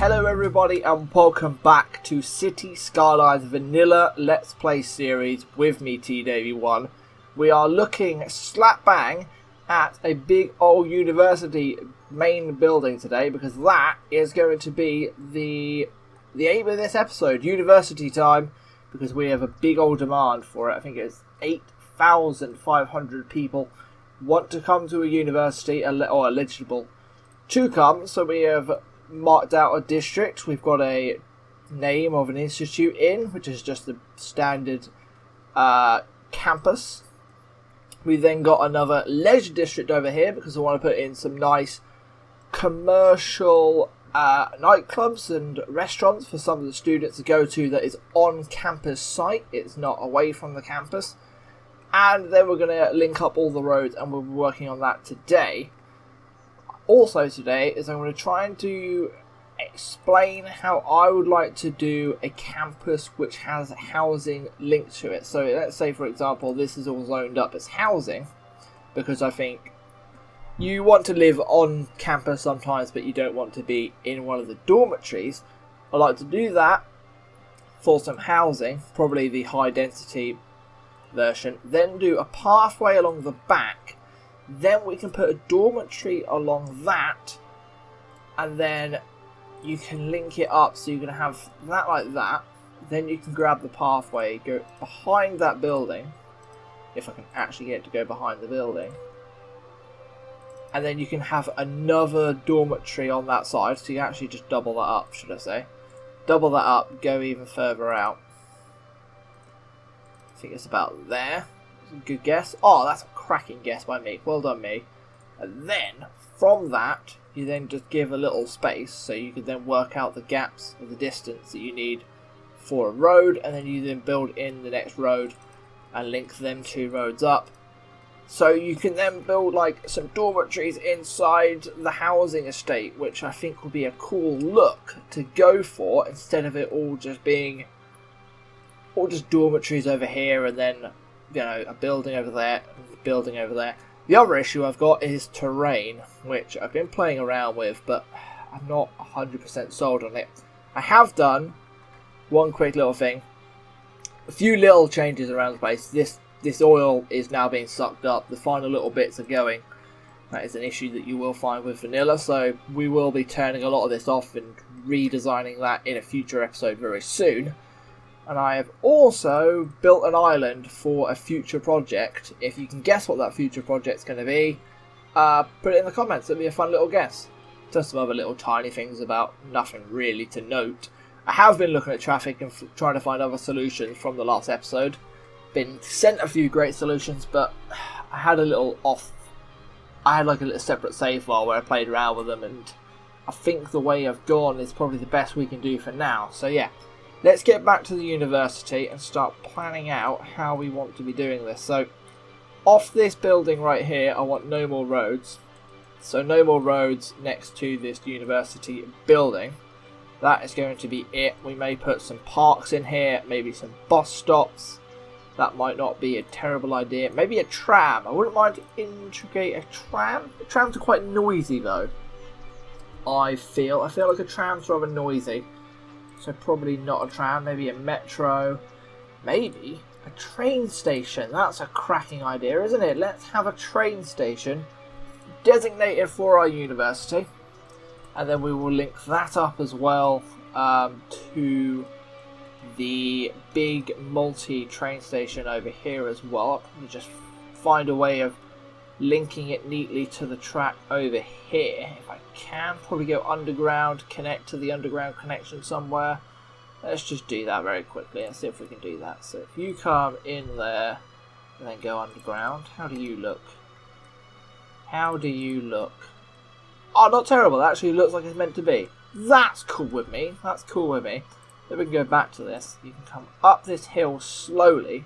Hello everybody and welcome back to Cities Skylines Vanilla Let's Play series with me, T-Davy1. We are looking slap bang at a big old university main building today because that is going to be the aim of this episode, university time, because we have a big old demand for it. I think it's 8,500 people want to come to a university or eligible to come, so we have marked out a district. We've got a name of an institute in, which is just the standard campus. We've then got another leisure district over here because I want to put in some nice commercial nightclubs and restaurants for some of the students to go to that is on campus site. It's not away from the campus. And then we're going to link up all the roads, and we'll be working on that today. Also today is I'm going to try and explain how I would like to do a campus which has housing linked to it. So let's say, for example, this is all zoned up as housing, because I think you want to live on campus sometimes, but you don't want to be in one of the dormitories. I'd like to do that for some housing, probably the high density version, then do a pathway along the back. Then we can put a dormitory along that, and then you can link it up so you can have that like that. Then you can grab the pathway, go behind that building, if I can actually get it to go behind the building, and then you can have another dormitory on that side, so you actually just double that up, should I say. Double that up, go even further out. I think it's about there. Good guess. Oh, that's a cracking guess by me. Well done, me. And then, from that, you then just give a little space, so you can then work out the gaps of the distance that you need for a road, and then you then build in the next road and link them two roads up. So you can then build like some dormitories inside the housing estate, which I think will be a cool look to go for, instead of it all just being just dormitories over here and then, you know, a building over there, a building over there. The other issue I've got is terrain, which I've been playing around with, but I'm not 100% sold on it. I have done one quick little thing. A few little changes around the place. This oil is now being sucked up. The final little bits are going. That is an issue that you will find with vanilla, so we will be turning a lot of this off and redesigning that in a future episode very soon. And I have also built an island for a future project. If you can guess what that future project's going to be, put it in the comments. It'll be a fun little guess. Just some other little tiny things about nothing really to note. I have been looking at traffic and trying to find other solutions from the last episode. Been sent a few great solutions, but I had a little off. I had like a little separate save file where I played around with them, and I think the way I've gone is probably the best we can do for now. So yeah. Let's get back to the university and start planning out how we want to be doing this. So, off this building right here, I want no more roads. So no more roads next to this university building. That is going to be it. We may put some parks in here, maybe some bus stops. That might not be a terrible idea. Maybe a tram. I wouldn't mind to integrate a tram. The trams are quite noisy though. I feel like a tram's rather noisy. So probably not a tram, maybe a metro, maybe a train station. That's a cracking idea, isn't it? Let's have a train station designated for our university. And then we will link that up as well to the big multi-train station over here as well. I'll probably just find a way of linking it neatly to the track over here. If I can, probably go underground, connect to the underground connection somewhere. Let's just do that very quickly and see if we can do that. So if you come in there and then go underground, how do you look? How do you look? Oh, not terrible. That actually looks like it's meant to be. That's cool with me. That's cool with me. Then we can go back to this. You can come up this hill slowly,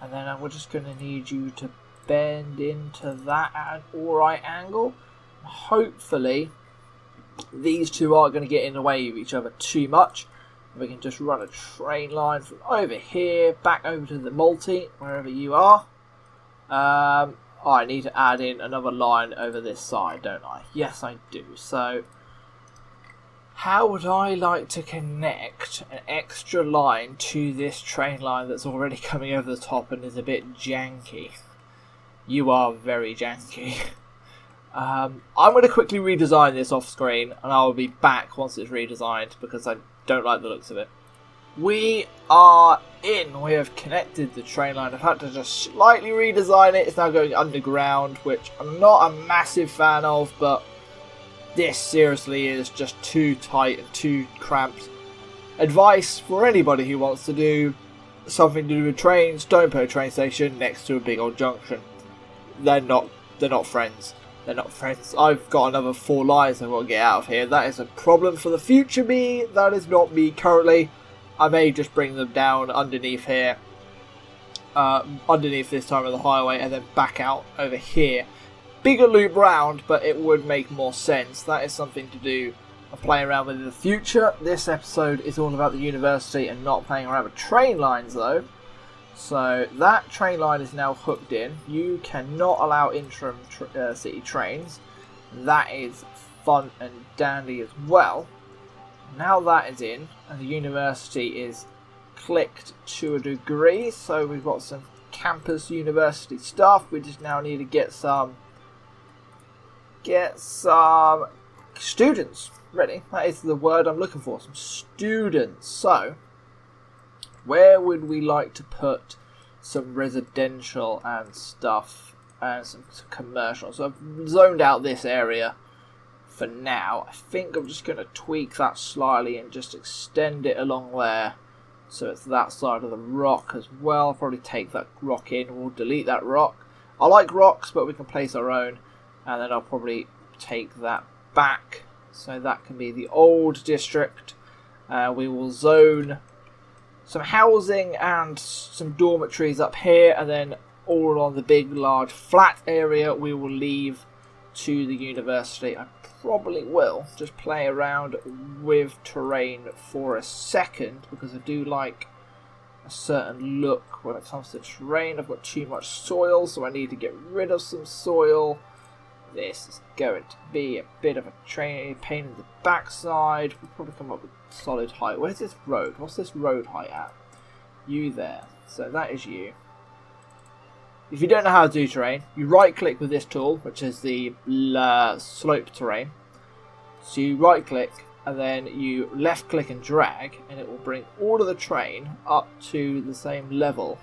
and then we're just going to need you to bend into that at an alright angle. Hopefully these two aren't going to get in the way of each other too much. We can just run a train line from over here back over to the multi, wherever you are. I need to add in another line over this side, don't I? Yes, I do. So How would I like to connect an extra line to this train line that's already coming over the top and is a bit janky? You are very janky. I'm going to quickly redesign this off screen and I'll be back once it's redesigned because I don't like the looks of it. We are in. We have connected the train line. I've had to just slightly redesign it. It's now going underground, which I'm not a massive fan of, but this seriously is just too tight and too cramped. Advice for anybody who wants to do something to do with trains: don't put a train station next to a big old junction. They're not friends. They're not friends. I've got another 4 lines I've got to get out of here. That is a problem for the future me. That is not me currently. I may just bring them down underneath here, underneath this time of the highway, and then back out over here. Bigger loop round, but it would make more sense. That is something to do and play around with in the future. This episode is all about the university and not playing around with train lines though. So that train line is now hooked in. You cannot allow interim city trains. That is fun and dandy as well. Now that is in, and the university is clicked to a degree, so we've got some campus university stuff. We just now need to get some students ready. That is the word I'm looking for, some students. So where would we like to put some residential and stuff and some commercial? So I've zoned out this area for now. I think I'm just going to tweak that slightly and just extend it along there so it's that side of the rock as well. I'll probably take that rock in. We'll delete that rock. I like rocks, but we can place our own, and then I'll probably take that back so that can be the old district. We will zone some housing and some dormitories up here, and then all on the big large flat area we will leave to the university. I probably will just play around with terrain for a second because I do like a certain look when it comes to terrain. I've got too much soil, so I need to get rid of some soil. This is going to be a bit of a pain in the backside. We'll probably come up with solid height. Where's this road? What's this road height at? You there. So that is you. If you don't know how to do terrain, you right click with this tool, which is the slope terrain. So you right click and then you left click and drag, and it will bring all of the terrain up to the same level.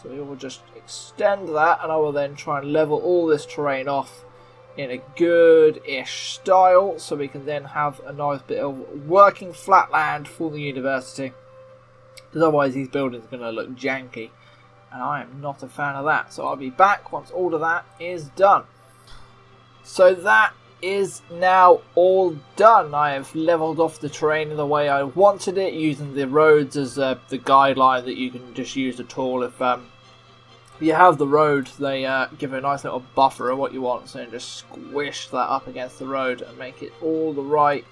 So we will just extend that, and I will then try and level all this terrain off in a good-ish style, so we can then have a nice bit of working flatland for the university. Because otherwise these buildings are going to look janky, and I am not a fan of that. So I'll be back once all of that is done. So that is now all done. I have leveled off the terrain in the way I wanted it, using the roads as the guideline that you can just use the tool. If you have the road, they give a nice little buffer of what you want, so you just squish that up against the road and make it all the right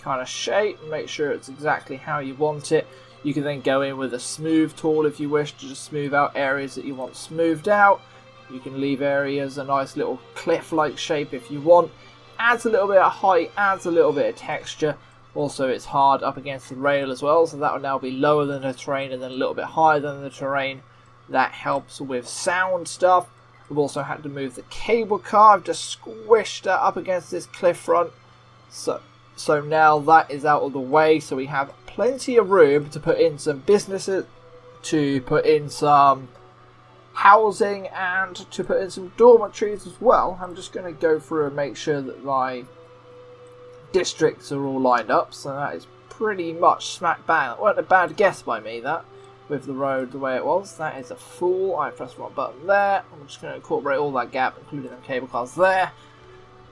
kind of shape and make sure it's exactly how you want it. You can then go in with a smooth tool if you wish to just smooth out areas that you want smoothed out. You can leave areas a nice little cliff-like shape if you want. Adds a little bit of height, adds a little bit of texture. Also, it's hard up against the rail as well, so that will now be lower than the terrain and then a little bit higher than the terrain. That helps with sound stuff. We've also had to move the cable car. I've just squished that up against this cliff front. So now that is out of the way, so we have plenty of room to put in some businesses, to put in some housing, and to put in some dormitories as well. I'm just going to go through and make sure that my districts are all lined up, so that is pretty much smack bang. That wasn't a bad guess by me, that, with the road the way it was. That is a fool. I pressed the wrong button there. I'm just going to incorporate all that gap, including the cable cars there.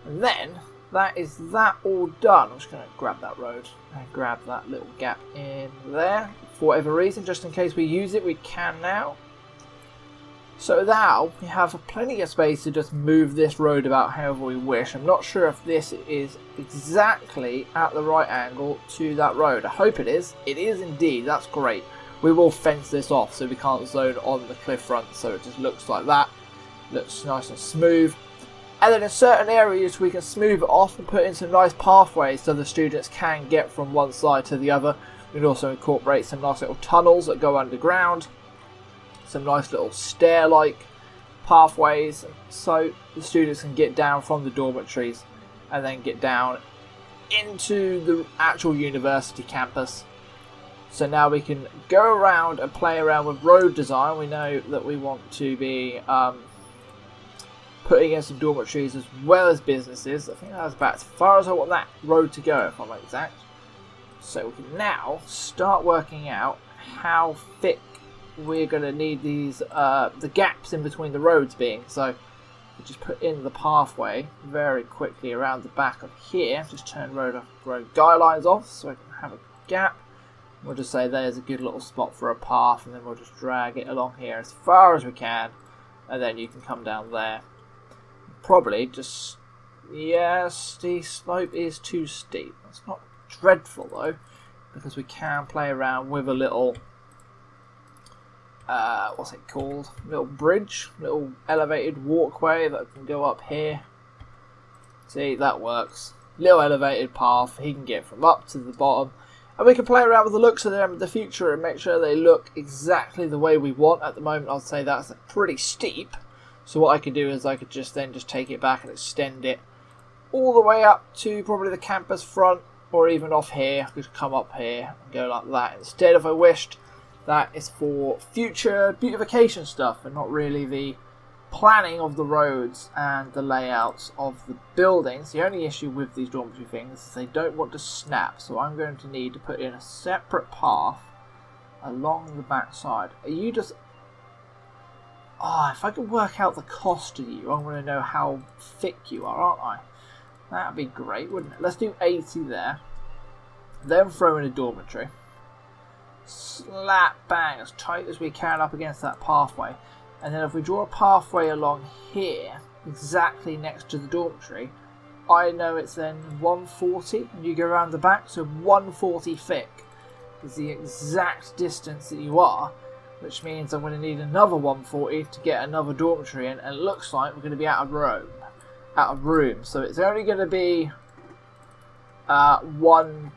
And then that is that all done. I'm just going to grab that road and grab that little gap in there. For whatever reason, just in case we use it, we can now. So now we have plenty of space to just move this road about however we wish. I'm not sure if this is exactly at the right angle to that road. I hope it is. It is indeed. That's great. We will fence this off so we can't zone on the cliff front, so it just looks like that. Looks nice and smooth. And then in certain areas we can smooth it off and put in some nice pathways so the students can get from one side to the other. We can also incorporate some nice little tunnels that go underground, some nice little stair-like pathways, so the students can get down from the dormitories and then get down into the actual university campus. So now we can go around and play around with road design. We know that we want to be putting in some dormitories as well as businesses. I think that's about as far as I want that road to go, if I'm exact. So we can now start working out how thick we're going to need these the gaps in between the roads being. So we just put in the pathway very quickly around the back of here. Just turn road guy lines off so I can have a gap. We'll just say there's a good little spot for a path, and then we'll just drag it along here as far as we can, and then you can come down there. Probably just, yes, the slope is too steep. It's not dreadful though, because we can play around with a little, what's it called? Little bridge, little elevated walkway that can go up here. See, that works. Little elevated path, he can get from up to the bottom. And we can play around with the looks of them in the future and make sure they look exactly the way we want. At the moment, I'd say that's pretty steep. So what I could do is I could just take it back and extend it all the way up to probably the campus front, or even off here. I could come up here and go like that instead if I wished. That is for future beautification stuff and not really the planning of the roads and the layouts of the buildings. The only issue with these dormitory things is they don't want to snap, so I'm going to need to put in a separate path along the back side. Are you just... if I could work out the cost of you, I want to know how thick you are, aren't I? That'd be great, wouldn't it? Let's do 80 there. Then throw in a dormitory. Slap bang as tight as we can up against that pathway. And then if we draw a pathway along here, exactly next to the dormitory, I know it's then 140, and you go around the back, so 140 thick is the exact distance that you are, which means I'm going to need another 140 to get another dormitory in, and it looks like we're going to be out of room. So it's only going to be one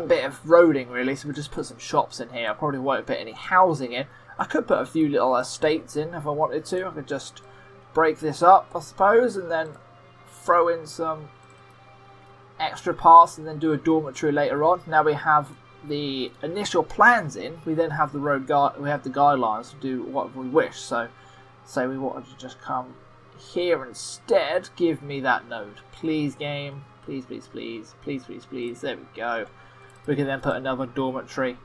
bit of roading really, so we'll just put some shops in here. I probably won't put any housing in. I could put a few little estates in if I wanted to. I could just break this up, I suppose, and then throw in some extra paths and then do a dormitory later on. Now we have the initial plans in, we then have the we have the guidelines to do whatever we wish. So say we wanted to just come here instead, give me that node. Please game, please, please, please, please, please, please. There we go. We can then put another dormitory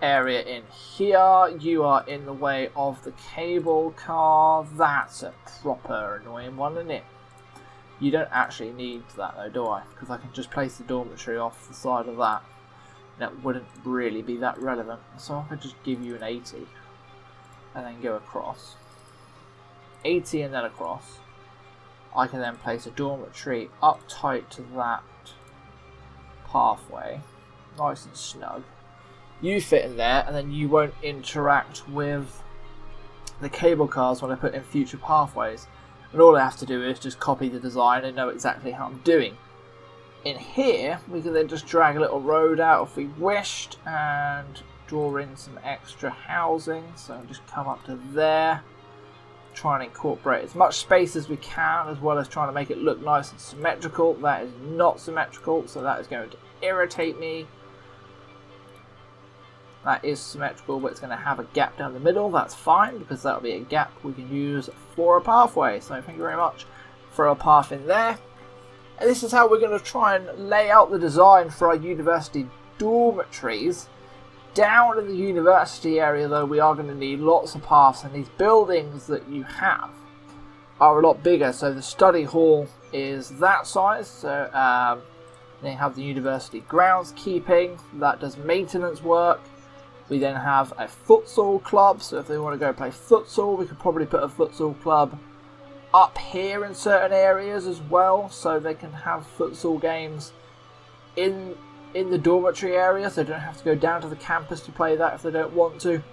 area in here. You are in the way of the cable car. That's a proper annoying one, isn't it? You don't actually need that though, do I? Because I can just place the dormitory off the side of that. That wouldn't really be that relevant. So I could just give you an 80 and then go across. 80 and then across. I can then place a dormitory up tight to that pathway. Nice and snug. You fit in there, and then you won't interact with the cable cars when I put in future pathways. And all I have to do is just copy the design and know exactly how I'm doing. In here, we can then just drag a little road out if we wished, and draw in some extra housing. So just come up to there, try and incorporate as much space as we can, as well as trying to make it look nice and symmetrical. That is not symmetrical, so that is going to irritate me. That is symmetrical, but it's going to have a gap down the middle. That's fine, because that'll be a gap we can use for a pathway. So thank you very much. Throw a path in there. And this is how we're going to try and lay out the design for our university dormitories. Down in the university area, though, we are going to need lots of paths, and these buildings that you have are a lot bigger. So the study hall is that size. So then you have the university groundskeeping that does maintenance work. We then have a futsal club, so if they want to go play futsal, we could probably put a futsal club up here in certain areas as well, so they can have futsal games in the dormitory area, so they don't have to go down to the campus to play that if they don't want to.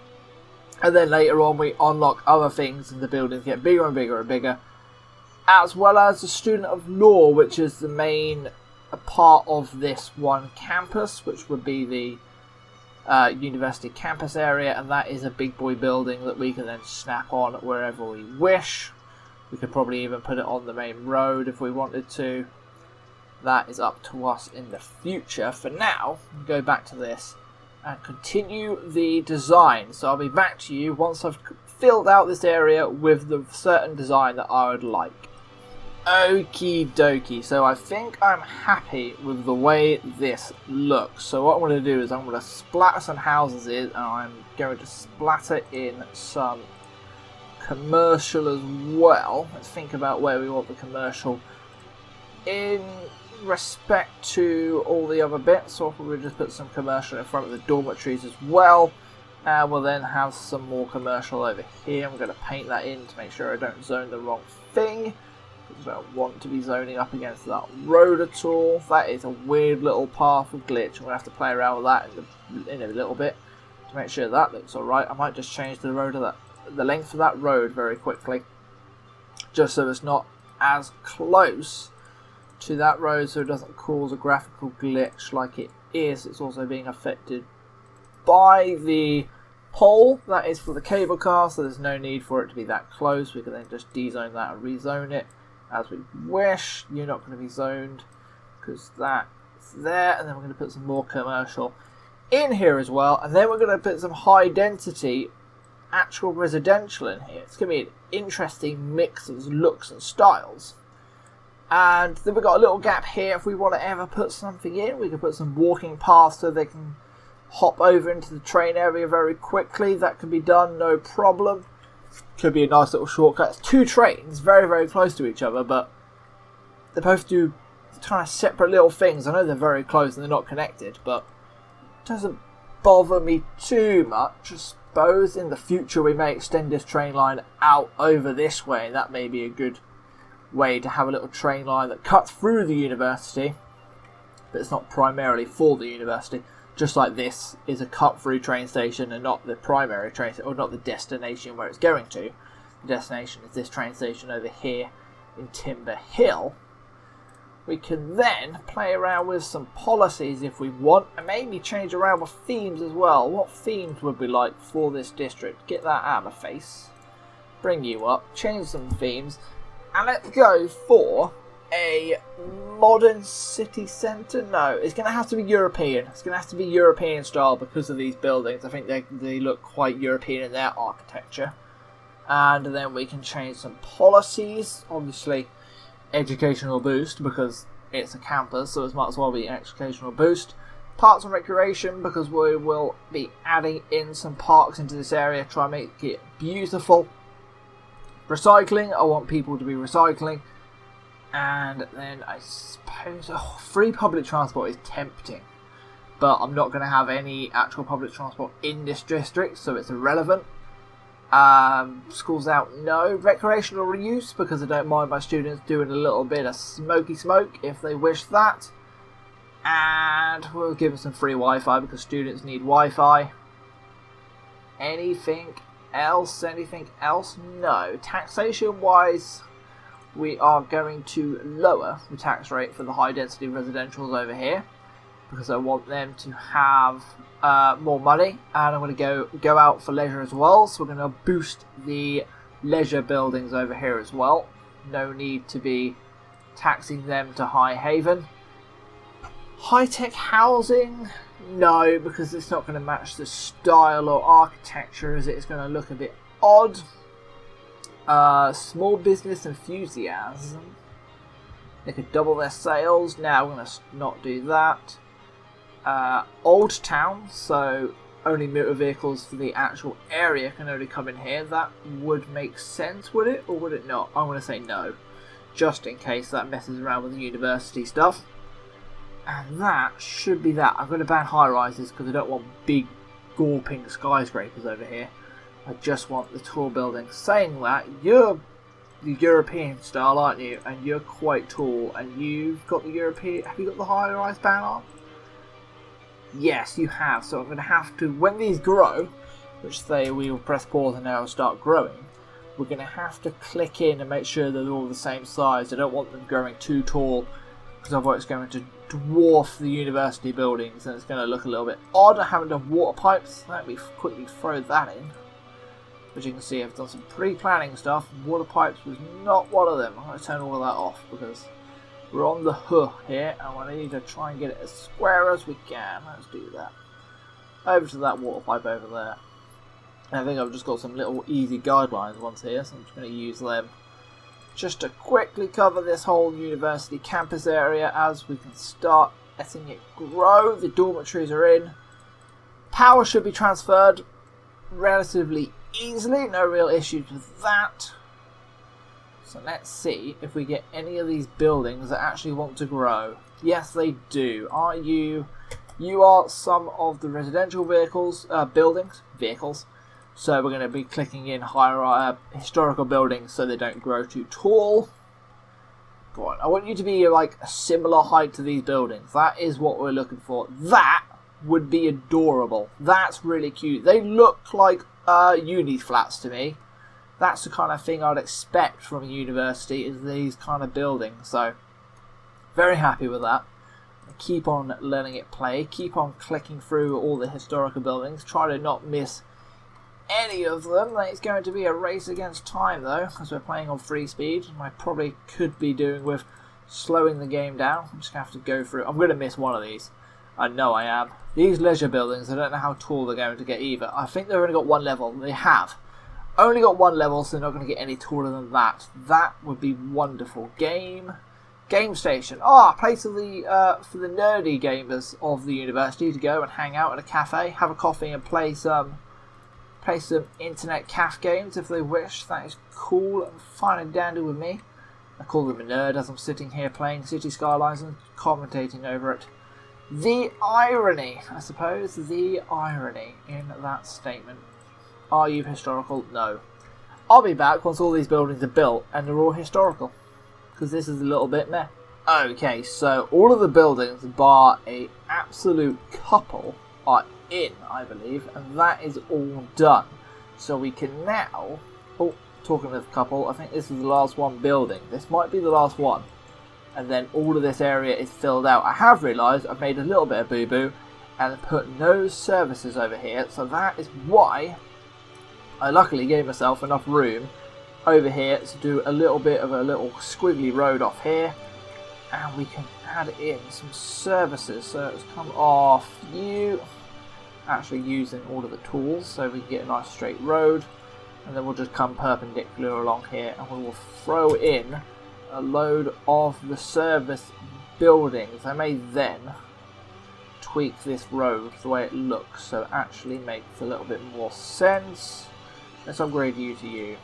And then later on we unlock other things and the buildings get bigger and bigger and bigger, as well as the student of law, which is the main part of this one campus, which would be the university campus area, and that is a big boy building that we can then snap on wherever we wish. We could probably even put it on the main road if we wanted to. That is up to us in the future. For now, we'll go back to this and continue the design. So I'll be back to you once I've filled out this area with the certain design that I would like. Okie dokie, so I think I'm happy with the way this looks. So what I'm going to do is I'm going to splatter some houses in, and I'm going to splatter in some commercial as well. Let's think about where we want the commercial in respect to all the other bits. So we'll just put some commercial in front of the dormitories as well, and we'll then have some more commercial over here. I'm going to paint that in to make sure I don't zone the wrong thing, because I don't want to be zoning up against that road at all. That is a weird little path of glitch. I'm going to have to play around with that in a little bit to make sure that looks alright. I might just change the length of that road very quickly, just so it's not as close to that road, so it doesn't cause a graphical glitch like it is. It's also being affected by the pole that is for the cable car, so there's no need for it to be that close. We can then just dezone that and rezone it as we wish. You're not going to be zoned because that's there, and then we're going to put some more commercial in here as well, and then we're going to put some high density actual residential in here. It's going to be an interesting mix of looks and styles. And then we've got a little gap here. If we want to ever put something in, we can put some walking paths so they can hop over into the train area very quickly. That can be done, no problem. Could be a nice little shortcut. It's two trains very, very close to each other, but they both do kind of separate little things. I know they're very close and they're not connected, but it doesn't bother me too much. I suppose in the future we may extend this train line out over this way, and that may be a good way to have a little train line that cuts through the university, but it's not primarily for the university. Just like this is a cut-through train station and not the primary train station, or not the destination where it's going to. The destination is this train station over here in Timber Hill. We can then play around with some policies if we want, and maybe change around with themes as well. What themes would we like for this district? Get that out of my face. Bring you up. Change some themes. And let's go for a modern city centre. No, it's going to have to be European. It's going to have to be European style because of these buildings. I think they look quite European in their architecture. And then we can change some policies. Obviously, educational boost because it's a campus, so it might as well be an educational boost. Parks and recreation because we will be adding in some parks into this area, try and make it beautiful. Recycling, I want people to be recycling. And then I suppose free public transport is tempting, but I'm not going to have any actual public transport in this district, so it's irrelevant. Schools out, no. Recreational reuse because I don't mind my students doing a little bit of smoky smoke if they wish that. And we'll give them some free Wi-Fi because students need Wi-Fi. Anything else? No. Taxation wise, we are going to lower the tax rate for the high density residentials over here because I want them to have more money, and I'm going to go out for leisure as well, so we're going to boost the leisure buildings over here as well. No need to be taxing them to High Haven. High-tech housing, no, because it's not going to match the style or architecture, as it's going to look a bit odd. Small business enthusiasm, they could double their sales. Now we're going to not do that. Old town, so only motor vehicles for the actual area can only come in here. That would make sense, would it, or would it not? I'm going to say no, just in case that messes around with the university stuff. And that should be that. I'm going to ban high-rises because I don't want big gawping skyscrapers over here. I just want the tall buildings. Saying that, you're the European style, aren't you? And you're quite tall, and you've got the European. Have you got the high-rise ban on? Yes, you have. So I'm going to have to, when these grow, which say we will press pause and now start growing, we're going to have to click in and make sure they're all the same size. I don't want them growing too tall, because otherwise it's going to dwarf the university buildings and it's going to look a little bit odd having to have water pipes. Let me quickly throw that in. As you can see, I've done some pre-planning stuff. Water pipes was not one of them. I'm going to turn all of that off because we're on the hook here and we need to try and get it as square as we can. Let's do that. Over to that water pipe over there. I think I've just got some little easy guidelines ones here, so I'm just going to use them just to quickly cover this whole university campus area as we can start letting it grow. The dormitories are in. Power should be transferred relatively easily, no real issues with that. So let's see if we get any of these buildings that actually want to grow. Yes, they do. Are you? You are some of the residential vehicles, vehicles. So we're going to be clicking in higher historical buildings so they don't grow too tall. Go on. I want you to be like a similar height to these buildings. That is what we're looking for. That would be adorable. That's really cute. They look like uni flats to me. That's the kind of thing I'd expect from a university, is these kind of buildings. So very happy with that. Keep on letting it play. Keep on clicking through all the historical buildings. Try to not miss any of them. It's going to be a race against time though, because we're playing on free speed. I probably could be doing with slowing the game down. I'm just going to have to go through. I'm going to miss one of these. I know I am. These leisure buildings, I don't know how tall they're going to get either. I think they've only got one level. They have only got one level, so they're not going to get any taller than that. That would be wonderful. Game station. A place for the nerdy gamers of the university to go and hang out at a cafe, have a coffee and play some internet caf games if they wish. That is cool and fine and dandy with me. I call them a nerd as I'm sitting here playing Cities Skylines and commentating over it. The irony, I suppose, the irony in that statement. Are you historical? No. I'll be back once all these buildings are built and they're all historical, because this is a little bit meh. Okay, so all of the buildings bar a absolute couple are in, I believe, and that is all done. So we can now, talking of couple, I think this is the last one building. This might be the last one. And then all of this area is filled out. I have realised I've made a little bit of boo-boo and put no services over here. So that is why I luckily gave myself enough room over here to do a little bit of a little squiggly road off here. And we can add in some services. So let's come off you. Actually using all of the tools so we can get a nice straight road. And then we'll just come perpendicular along here and we will throw in a load of the service buildings. I may then tweak this road the way it looks so it actually makes a little bit more sense. Let's upgrade you to you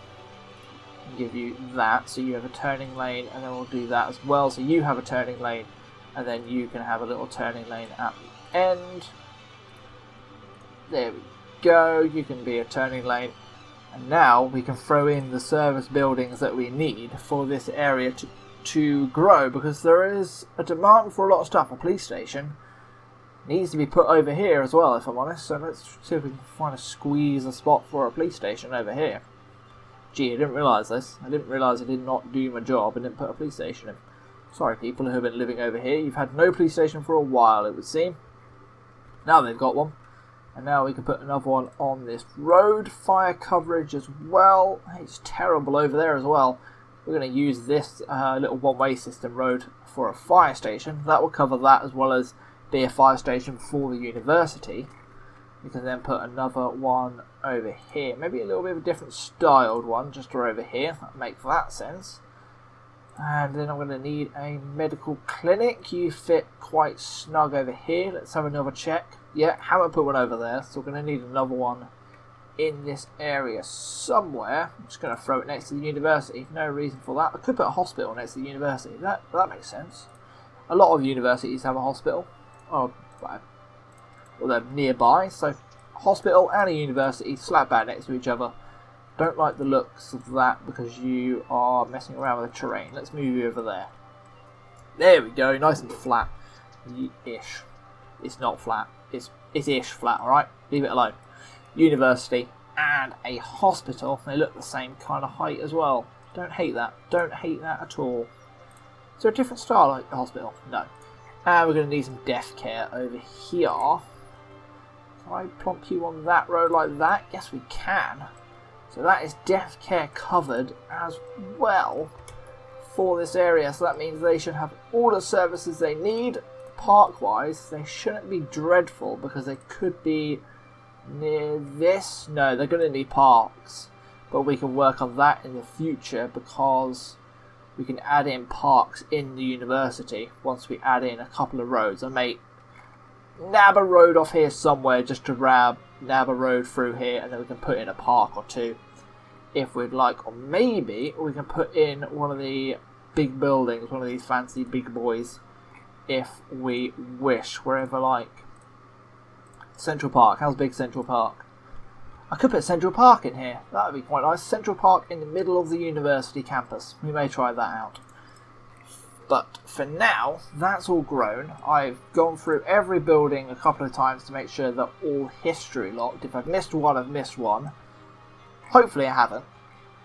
and give you that so you have a turning lane, and then we'll do that as well so you have a turning lane, and then you can have a little turning lane at the end. There we go, you can be a turning lane. And now we can throw in the service buildings that we need for this area to grow, because there is a demand for a lot of stuff. A police station needs to be put over here as well, if I'm honest. So let's see if we can find a squeeze a spot for a police station over here. Gee, I didn't realise this. I didn't realise I did not do my job and didn't put a police station in. Sorry people who have been living over here. You've had no police station for a while, it would seem. Now they've got one. And now we can put another one on this road. Fire coverage as well. It's terrible over there as well. We're going to use this little one-way system road for a fire station. That will cover that as well as be a fire station for the university. We can then put another one over here. Maybe a little bit of a different styled one just for over here. That makes that sense. And then I'm going to need a medical clinic. You fit quite snug over here. Let's have another check. Yeah, haven't put one over there, so we're going to need another one in this area somewhere. I'm just going to throw it next to the university. No reason for that. I could put a hospital next to the university. That makes sense. A lot of universities have a hospital. Well, they're nearby, so hospital and a university slap bang next to each other. Don't like the looks of that because you are messing around with the terrain. Let's move you over there. There we go, nice and flat. Ish. It's not flat. It's ish flat, alright? Leave it alone. University. and a hospital. They look the same kind of height as well. Don't hate that. Don't hate that at all. Is there a different style like the hospital? No. And we're going to need some death care over here. Can I plonk you on that road like that? Yes, we can. So that is death care covered as well for this area. So that means they should have all the services they need. Park-wise, they shouldn't be dreadful because they could be near this. No, they're going to need parks. But we can work on that in the future because we can add in parks in the university once we add in a couple of roads. I may nab a road off here somewhere just to nab a road through here, and then we can put in a park or two if we'd like. Or maybe we can put in one of the big buildings, one of these fancy big boys, if we wish. Wherever, like Central Park. How's big Central Park? I could put Central Park in here. That would be quite nice. Central Park in the middle of the university campus. We may try that out. But for now, that's all grown. I've gone through every building a couple of times to make sure they're all history locked. If I've missed one, I've missed one. Hopefully I haven't.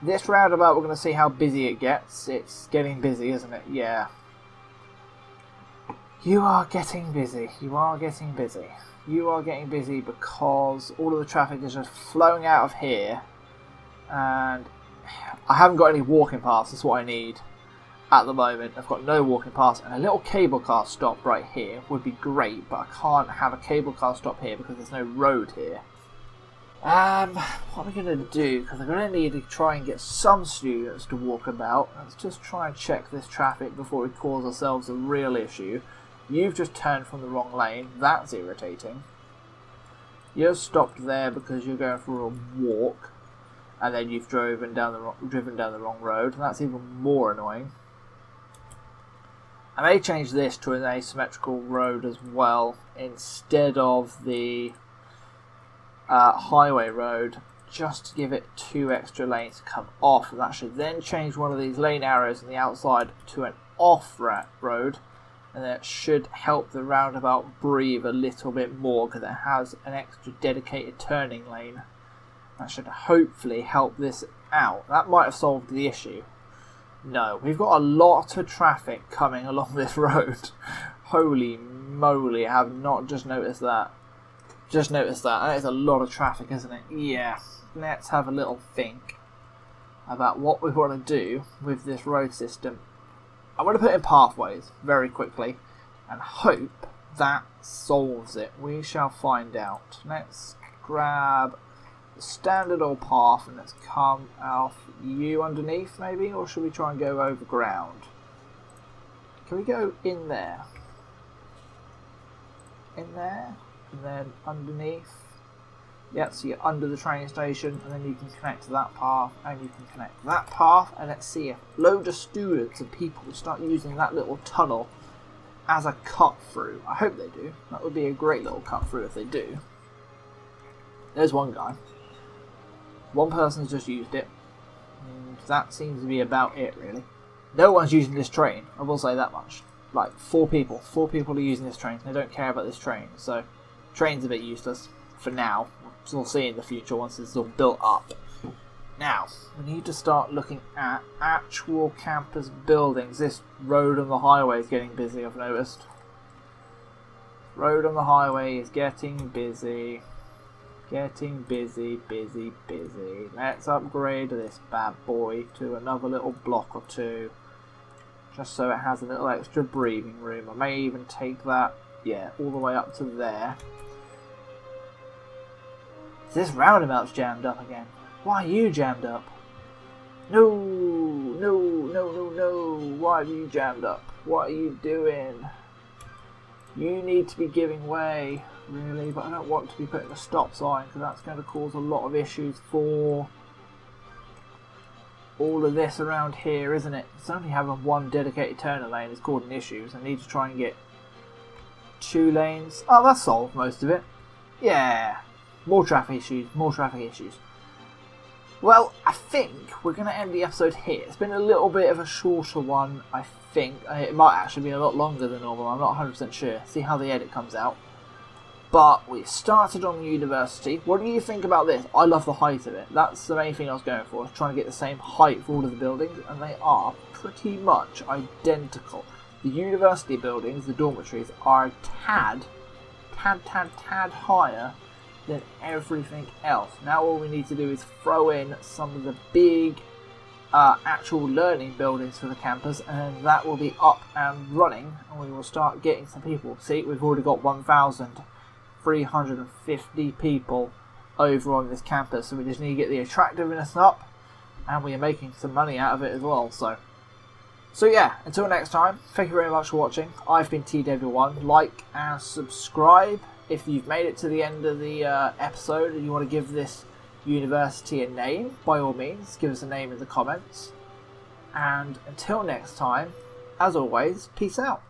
This roundabout, we're going to see how busy it gets. It's getting busy, isn't it? Yeah. You are getting busy. You are getting busy. You are getting busy because all of the traffic is just flowing out of here, and I haven't got any walking paths. That's what I need at the moment. I've got no walking paths, and a little cable car stop right here would be great, but I can't have a cable car stop here because there's no road here. What am I going to do? Because I'm going to need to try and get some students to walk about. Let's just try and check this traffic before we cause ourselves a real issue. You've just turned from the wrong lane. That's irritating. You're stopped there because you're going for a walk, and then you've driven down the wrong road. That's even more annoying. I may change this to an asymmetrical road as well instead of the highway road, just to give it 2 extra lanes to come off. And that should then change one of these lane arrows on the outside to an off-ramp road. And that should help the roundabout breathe a little bit more because it has an extra dedicated turning lane. That should hopefully help this out. That might have solved the issue. No, we've got a lot of traffic coming along this road. Holy moly, I have not just noticed that. Just noticed that. That is a lot of traffic, isn't it? Yeah. Let's have a little think about what we want to do with this road system. I'm going to put in pathways very quickly and hope that solves it. We shall find out. Let's grab the standard old path and let's come off you underneath maybe, or should we try and go over ground? Can we go in there? In there? And then underneath? Yep, so you're under the train station, and then you can connect to that path, and you can connect to that path, and let's see if loads of students and people start using that little tunnel as a cut through. I hope they do. That would be a great little cut through if they do. There's one guy. One person's just used it, and that seems to be about it, really. No one's using this train, I will say that much. Like, 4 people. 4 people are using this train. They don't care about this train, so train's a bit useless for now. We'll see in the future once it's all built up. Now, we need to start looking at actual campus buildings. This road on the highway is getting busy, I've noticed. Road on the highway is getting busy. Getting busy, busy, busy. Let's upgrade this bad boy to another little block or 2. Just so it has a little extra breathing room. I may even take that, yeah, all the way up to there. This roundabout's jammed up again. Why are you jammed up? No, no, no, no, no. Why are you jammed up? What are you doing? You need to be giving way, really, but I don't want to be putting a stop sign because that's going to cause a lot of issues for all of this around here, isn't it? It's only having 1 dedicated turner lane is causing issues. I need to try and get 2 lanes. Oh, that's solved most of it. Yeah. More traffic issues, more traffic issues. Well, I think we're going to end the episode here. It's been a little bit of a shorter one, I think. It might actually be a lot longer than normal, I'm not 100% sure. See how the edit comes out. But we started on the university. What do you think about this? I love the height of it. That's the main thing I was going for. I was trying to get the same height for all of the buildings, and they are pretty much identical. The university buildings, the dormitories, are a tad higher than everything else. Now all we need to do is throw in some of the big actual learning buildings for the campus, and that will be up and running, and we will start getting some people. See, we've already got 1,350 people over on this campus, so we just need to get the attractiveness up, and we are making some money out of it as well. So yeah, until next time, thank you very much for watching. I've been TW1. Like and subscribe if you've made it to the end of the episode and you want to give this university a name. By all means, give us a name in the comments. And until next time, as always, peace out.